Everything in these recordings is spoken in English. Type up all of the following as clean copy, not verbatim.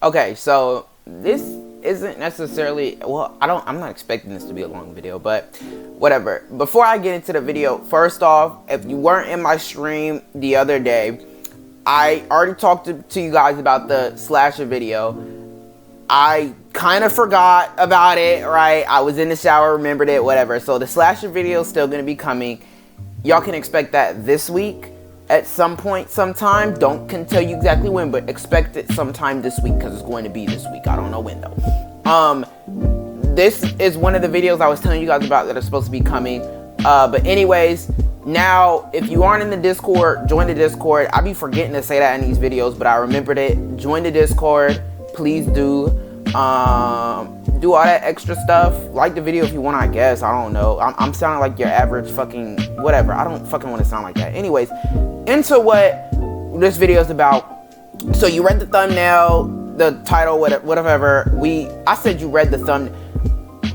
Okay, so this isn't necessarily, well, I'm not expecting this to be a long video, but whatever. Before I get into the video, first off, if you weren't in my stream the other day, I already talked to you guys about the slasher video. I kind of forgot about it, right? I was in the shower, remembered it, whatever. So the slasher video is still going to be coming. Y'all can expect that this week at some point, sometime. Can tell you exactly when, but expect it sometime this week because it's going to be this week. I don't know when though. This is one of the videos I was telling you guys about that are supposed to be coming. But anyways, now if you aren't in the Discord, join the Discord. I be forgetting to say that in these videos, but I remembered it. Join the Discord. Please do. Do all that extra stuff. Like the video if you want, I guess. I don't know. I'm sounding like your average fucking whatever. I don't fucking want to sound like that. Anyways, into what this video is about. So you read the thumbnail, the title, whatever. I said you read the thumbnail.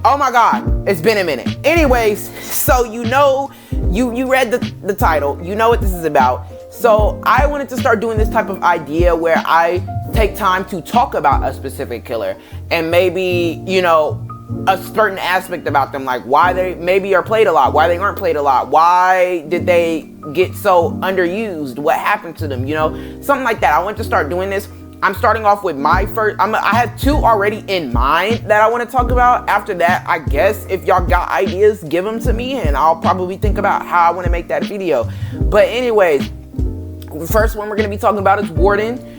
Oh my god, it's been a minute. Anyways, so you know, you read the title. You know what this is about. So I wanted to start doing this type of idea where I take time to talk about a specific killer and maybe, you know, a certain aspect about them, like why they maybe are played a lot, why they aren't played a lot, why did they get so underused, what happened to them, you know, something like that. I want to start doing this. I'm starting off with my first, I have two already in mind that I want to talk about. After that, I guess if y'all got ideas, give them to me and I'll probably think about how I want to make that video. But anyways, the first one we're going to be talking about is Warden.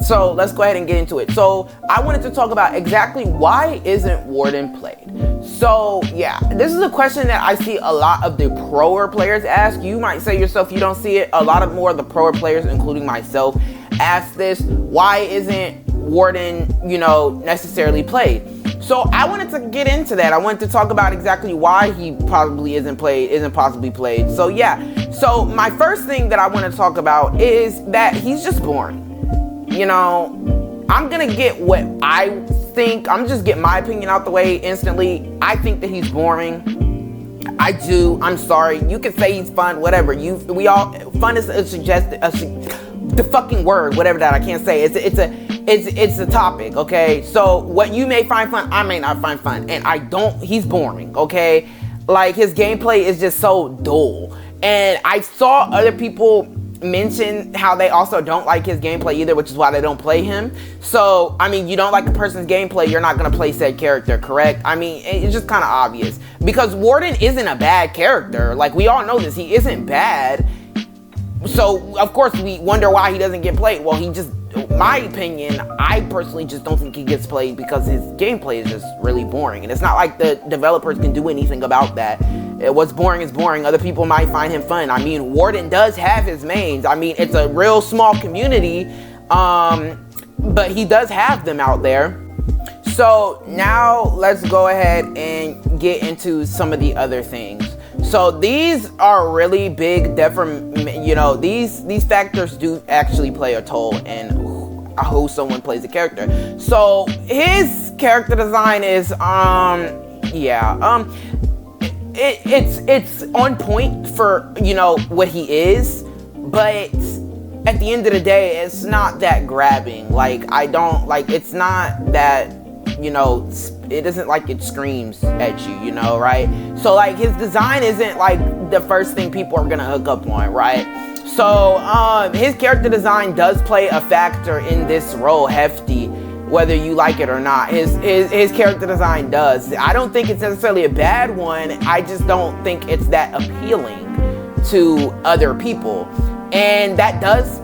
So let's go ahead and get into it. So I wanted to talk about exactly why isn't Warden played. So yeah, this is a question that I see a lot of the pro players ask. You might say yourself you don't see it. A lot of more of the pro players, including myself, ask this. Why isn't Warden, you know, necessarily played? So I wanted to get into that. I wanted to talk about exactly why he probably isn't possibly played. So yeah. So my first thing that I want to talk about is that he's just boring. You know, I'm gonna get what I think. I'm just getting my opinion out the way instantly. I think that he's boring. I do. I'm sorry. You can say he's fun, whatever. Fun is a suggested, the fucking word, whatever that I can't say. It's a topic, okay? So what you may find fun, I may not find fun, and he's boring, okay? Like his gameplay is just so dull. And I saw other people mention how they also don't like his gameplay either, which is why they don't play him. So I mean, you don't like a person's gameplay, you're not gonna play said character, correct? I mean, it's just kind of obvious because Warden isn't a bad character. Like we all know this, he isn't bad. So of course we wonder why he doesn't get played. Well, he just, my opinion, I personally just don't think he gets played because his gameplay is just really boring, and it's not like the developers can do anything about that. What's boring is boring. Other people might find him fun. I mean, Warden does have his mains. I mean, it's a real small community, but he does have them out there. So now let's go ahead and get into some of the other things. So these are really big, you know, these factors do actually play a toll in who someone plays a character. So his character design is it's on point for, you know, what he is, but at the end of the day, it's not that grabbing. Like it's not that, you know, it isn't like it screams at you, you know, right? So like his design isn't like the first thing people are gonna hook up on, right? So his character design does play a factor in this role, hefty, whether you like it or not. His character design does. I don't think it's necessarily a bad one. I just don't think it's that appealing to other people, and that does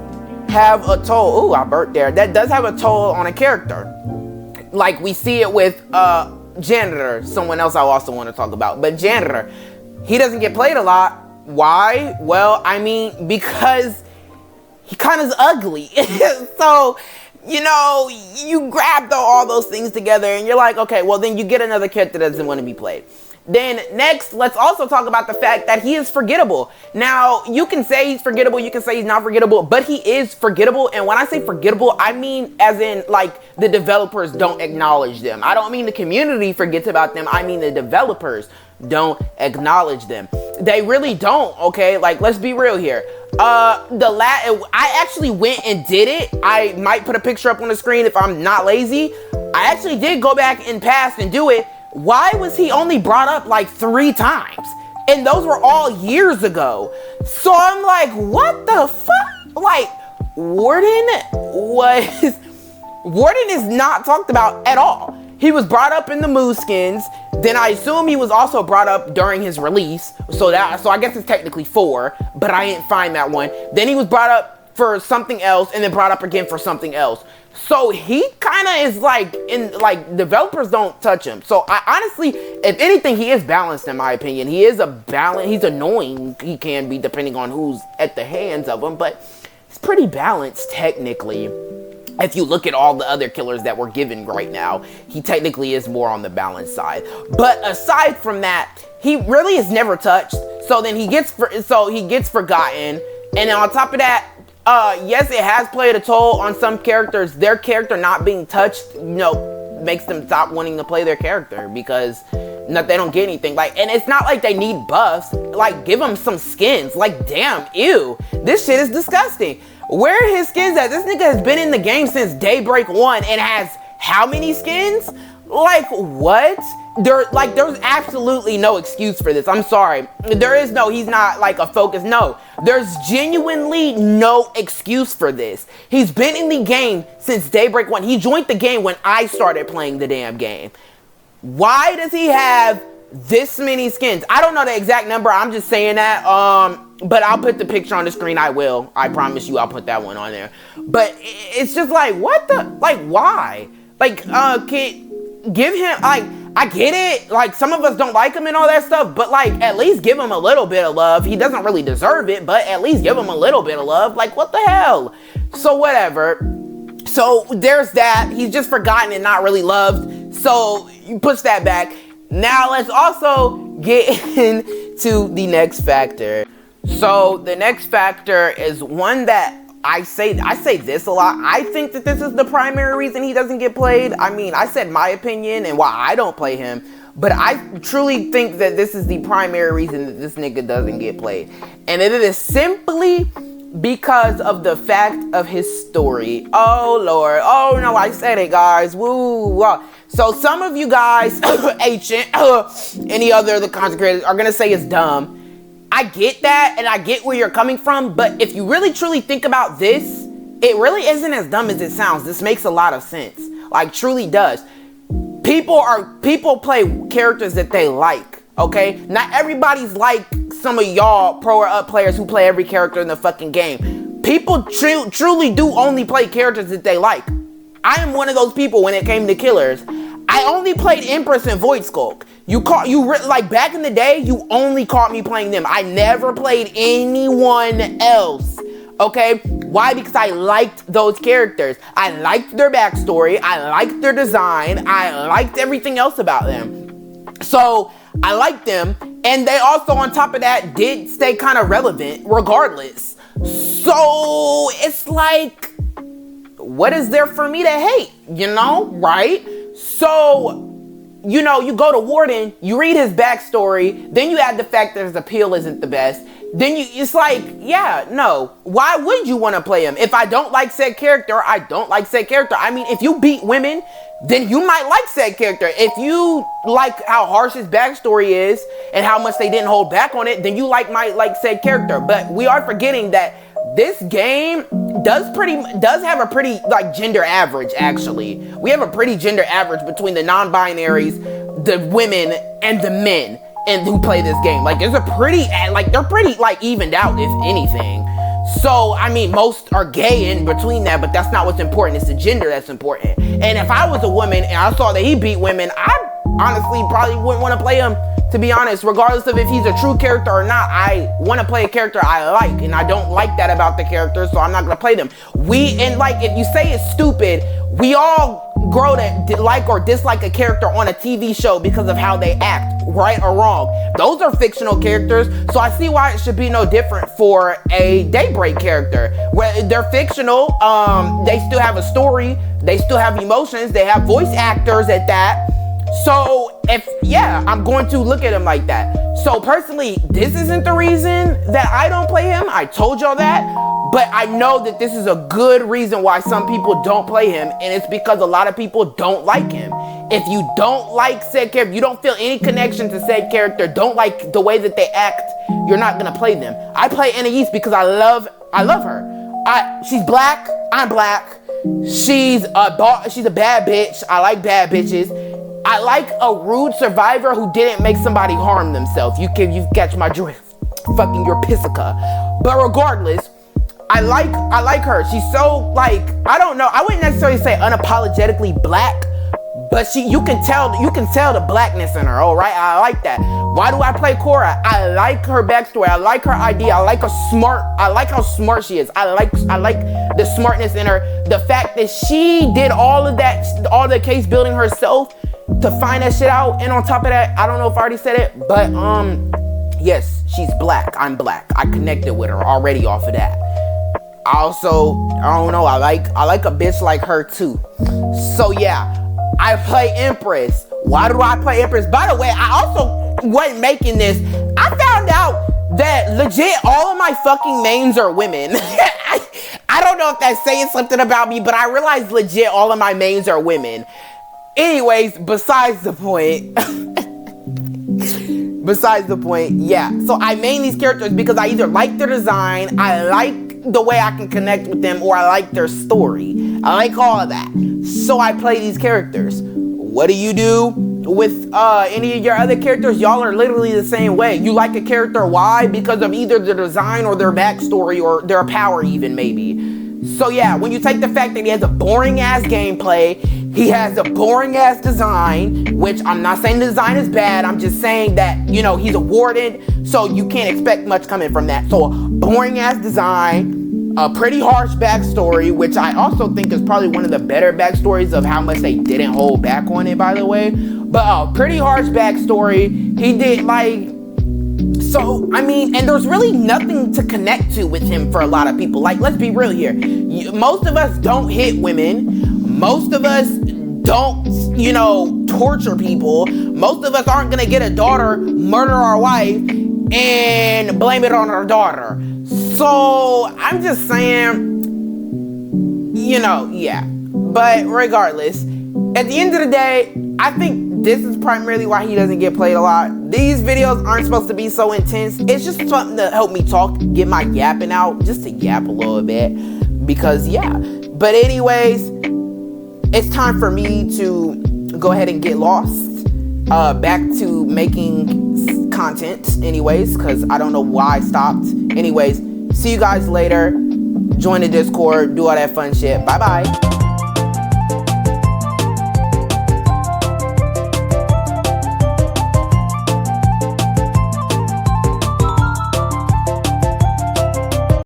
have a toll. Ooh, I burped there. That does have a toll on a character. Like we see it with Janitor, someone else I also want to talk about. But Janitor, he doesn't get played a lot. Why? Well, I mean, because he kind of is ugly. So, you know, you grab all those things together and you're like, okay, well then you get another character that doesn't want to be played. Then next, let's also talk about the fact that he is forgettable. Now, you can say he's forgettable, you can say he's not forgettable, but he is forgettable. And when I say forgettable, I mean as in like the developers don't acknowledge them. I don't mean the community forgets about them. I mean the developers don't acknowledge them. They really don't, okay? Like, let's be real here. I actually went and did it. I might put a picture up on the screen if I'm not lazy. I actually did go back in past and do it. Why was he only brought up like 3 times? And those were all years ago. So I'm like, what the fuck? Like, Warden is not talked about at all. He was brought up in the Moose skins. Then I assume he was also brought up during his release. So I guess it's technically 4, but I didn't find that one. Then he was brought up for something else and then brought up again for something else. So he kind of is like developers don't touch him. So I honestly, if anything, he is balanced in my opinion. He's annoying. He can be depending on who's at the hands of him, but it's pretty balanced technically. If you look at all the other killers that we're given right now, he technically is more on the balanced side. But aside from that, he really is never touched. So then he gets forgotten. And then on top of that, yes, it has played a toll on some characters. Their character not being touched, makes them stop wanting to play their character because they don't get anything. And it's not like they need buffs. Like, give them some skins. Like, damn, ew. This shit is disgusting. Where are his skins at? This nigga has been in the game since Daybreak 1 and has how many skins? Like, what? There's absolutely no excuse for this. I'm sorry. He's not like a focus. No, there's genuinely no excuse for this. He's been in the game since Daybreak 1. He joined the game when I started playing the damn game. Why does he have this many skins? I don't know the exact number. I'm just saying that. But I'll put the picture on the screen. I will. I promise you I'll put that one on there. But it's just like, what the? Like, why? Like, give him, I get it. Like, some of us don't like him and all that stuff. But, like, at least give him a little bit of love. He doesn't really deserve it. But at least give him a little bit of love. Like, what the hell? So, whatever. So, there's that. He's just forgotten and not really loved. So, you push that back. Now, let's also get into the next factor. So the next factor is one that I say this a lot. I think that this is the primary reason he doesn't get played. I mean, I said my opinion and why I don't play him, but I truly think that this is the primary reason that this nigga doesn't get played. And it is simply because of the fact of his story. Oh Lord. Oh no, I said it, guys. Woo. So some of you guys, Ancient, any other of the content creators are gonna say it's dumb. I get that, and I get where you're coming from, but if you really truly think about this, it really isn't as dumb as it sounds. This makes a lot of sense. Like, truly does. People play characters that they like, okay? Not everybody's like some of y'all pro or up players who play every character in the fucking game. People truly do only play characters that they like. I am one of those people when it came to killers. I only played Empress and Void Skulk. Like back in the day, you only caught me playing them. I never played anyone else. Okay? Why? Because I liked those characters. I liked their backstory. I liked their design. I liked everything else about them. So I liked them. And they also, on top of that, did stay kind of relevant regardless. So it's like, what is there for me to hate? Right? So, you go to Warden, you read his backstory, then you add the fact that his appeal isn't the best. Then it's like, yeah, no. Why would you want to play him? If I don't like said character, I don't like said character. I mean, if you beat women, then you might like said character. If you like how harsh his backstory is and how much they didn't hold back on it, then you might like said character. But we are forgetting that this game does have a pretty gender average. Actually, we have a pretty gender average between the non-binaries, the women, and the men and who play this game. There's a pretty they're pretty evened out, if anything. So I mean, most are gay in between that, but that's not what's important. It's the gender that's important. And if I was a woman and I saw that he beat women, I honestly probably wouldn't want to play him. To be honest, regardless of if he's a true character or not, I want to play a character I like, and I don't like that about the character, so I'm not gonna play them. If you say it's stupid, we all grow to like or dislike a character on a TV show because of how they act, right or wrong. Those are fictional characters, so I see why it should be no different for a Daybreak character. Where they're fictional, they still have a story, they still have emotions, they have voice actors at that. So I'm going to look at him like that. So personally, this isn't the reason that I don't play him. I told y'all that. But I know that this is a good reason why some people don't play him, and it's because a lot of people don't like him. If you don't like said character, you don't feel any connection to said character, don't like the way that they act, you're not gonna play them. I play Anais because I love her. She's black, I'm black. She's a bad bitch. I like bad bitches. I like a rude survivor who didn't make somebody harm themselves. You catch my drift. Fucking your pissica. But regardless, I like her. She's so, like, I don't know. I wouldn't necessarily say unapologetically black, but you can tell the blackness in her. All right, I like that. Why do I play Cora? I like her backstory. I like her idea. I like how smart she is. I like the smartness in her. The fact that she did all the case building herself to find that shit out. And on top of that, I don't know if I already said it, but yes, she's black. I'm black. I connected with her already off of that. Also, I don't know, I like a bitch like her too. So yeah, I play Empress. Why do I play Empress? By the way, I also wasn't making this. I found out that legit all of my fucking mains are women. I don't know if that's saying something about me, but I realized legit all of my mains are women. Anyways, besides the point. Yeah. So I main these characters because I either like their design, I like the way I can connect with them, or I like their story. I like all of that. So I play these characters. What do you do with any of your other characters? Y'all are literally the same way. You like a character, why? Because of either their design or their backstory or their power even, maybe. So yeah, when you take the fact that he has a boring ass gameplay, he has a boring ass design, which I'm not saying the design is bad, I'm just saying that, you know, he's a warden, so you can't expect much coming from that. So boring ass design, a pretty harsh backstory, which I also think is probably one of the better backstories of how much they didn't hold back on it, by the way. But a pretty harsh backstory. He did so, I mean, and there's really nothing to connect to with him for a lot of people. Like, let's be real here. Most of us don't hit women. Most of us don't, you know, torture people. Most of us aren't going to get a daughter, murder our wife, and blame it on our daughter. So, I'm just saying, you know, yeah. But regardless, at the end of the day, I think this is primarily why he doesn't get played a lot. These videos aren't supposed to be so intense. It's just something to help me talk, get my yapping out, just to yap a little bit. Because, yeah. But anyways, it's time for me to go ahead and get lost. Back to making content, anyways, because I don't know why I stopped. Anyways, see you guys later. Join the Discord, do all that fun shit. Bye-bye.